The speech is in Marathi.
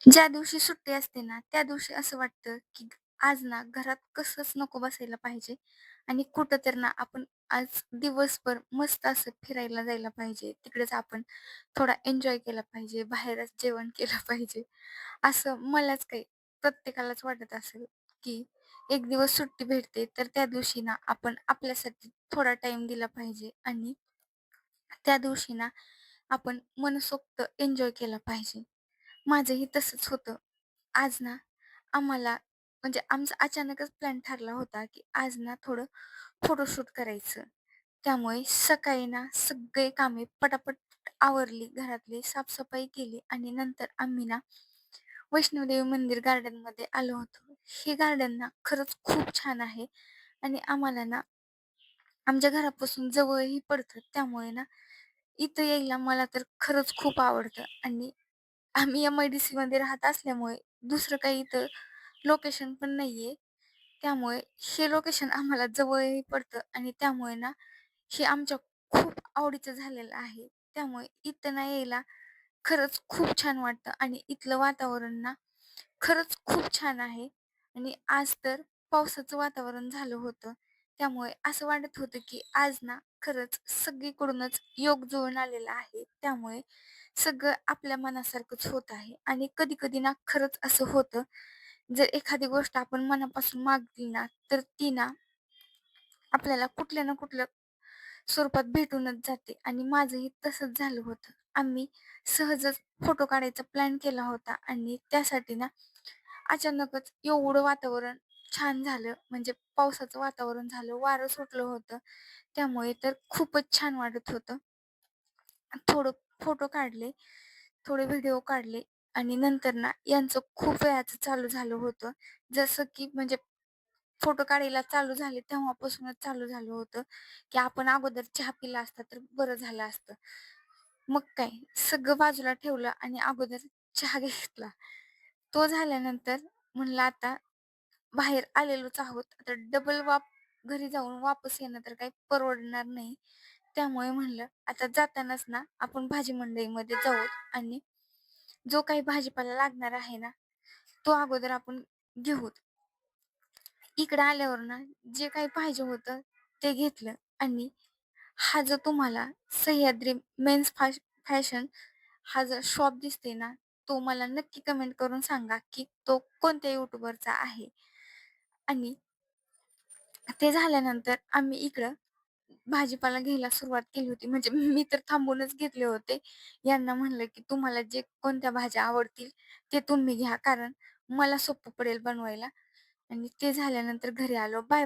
ज्या दिवशी सुट्टी असते ना, त्या दिवशी असं वाटतं, की आज ना घरात कसंच नको बसायला पाहिजे आणि कुठं तर ना आपण आज दिवसभर मस्त असं फिरायला जायला पाहिजे. तिकडेच आपण थोडा एन्जॉय केला पाहिजे, बाहेरच जेवण केलं पाहिजे. असं मलाच काय प्रत्येकालाच वाटत असेल, की एक दिवस सुट्टी भेटते, तर त्या दिवशी ना आपण आपल्यासाठी थोडा टाईम दिला पाहिजे आणि त्या दिवशी ना आपण मनसोक्त एन्जॉय केला पाहिजे. माझंही तसंच होतं. आज ना आम्हाला म्हणजे आमचा अचानकच प्लॅन ठरला होता, की आज ना थोडं फोटोशूट करायचं. त्यामुळे सकाळी ना सगळे कामे पटापट आवरली, घरातली साफसफाई केली आणि नंतर आम्ही ना वैष्णोदेवी मंदिर गार्डनमध्ये आलो होतो. हे गार्डन ना खरंच खूप छान आहे आणि आम्हाला ना आमच्या घरापासून जवळही पडतं. त्यामुळे ना इथं यायला मला तर खरंच खूप आवडतं आणि आम्ही एम-आय-डी-सीमध्ये राहत असल्यामुळे दुसरं काही इथं लोकेशन पण नाहीये. त्यामुळे हे लोकेशन आम्हाला जवळही पडतं आणि त्यामुळे ना हे आमच्या खूप आवडीचं झालेलं आहे. त्यामुळे इथं ना यायला खरंच खूप छान वाटतं आणि इथलं वातावरण ना खरंच खूप छान आहे आणि आज तर पावसाचं वातावरण झालं होतं. त्यामुळे असं वाटत होतं, की आज ना खरंच सगळीकडूनच योग जुळून आलेला आहे. त्यामुळे सगळं आपल्या मनासारखंच होत आहे आणि कधी-कधी ना खरंच असं होतं, जर एखादी गोष्ट आपण मनापासून मागली ना, तर ती ना आपल्याला कुठल्या ना कुठल्या स्वरूपात भेटूनच जाते आणि माझंही तसंच झालं होतं. आम्ही सहजच फोटो काढायचा प्लॅन केला होता आणि त्यासाठी ना अचानकच एवढं वातावरण छान झालं, म्हणजे पावसाचं वातावरण झालं, वारं सुटलं होतं. त्यामुळे तर खूपच छान वाटत होतं. थोडं फोटो काढले, थोडे व्हिडिओ काढले आणि नंतर ना यांचं खूप वेळाचं चालू झालं होतं. जसं की म्हणजे फोटो काढायला चालू झाले तेव्हापासूनच चालू झालं होतं, की आपण अगोदर चहा पिला असता तर बरं झालं असतं. मग काय सगळं बाजूला ठेवलं आणि अगोदर चहा घेतला. तो झाल्यानंतर म्हणलं आता बाहेर आलेलोच आहोत. आता डबल घरी जाऊन वापस येणं तर काही परवडणार नाही. त्यामुळे म्हणलं आता जातानाच ना आपण भाजी मंडईमध्ये जाऊ आणि जो काही भाजीपाला लागणार आहे ना, तो अगोदर आपण घेऊ. इकडं आल्यावर ना जे काही पाहिजे होतं ते घेतलं आणि हा जो तुम्हाला सह्याद्री मेन्स फॅशन हा जो शॉप दिसते ना, तो मला नक्की कमेंट करून सांगा, की तो कोणत्या यूट्यूबरचा आहे आणि ते झाल्यानंतर आम्ही इकडं भाजीपाला घ्यायला सुरुवात केली होती. म्हणजे मी तर थांबूनच घेतले होते. यांना म्हणलं, की तुम्हाला जे कोणत्या भाज्या आवडतील ते तुम्ही घ्या, कारण मला सोपं पडेल बनवायला आणि ते झाल्यानंतर घरी आलो. बाय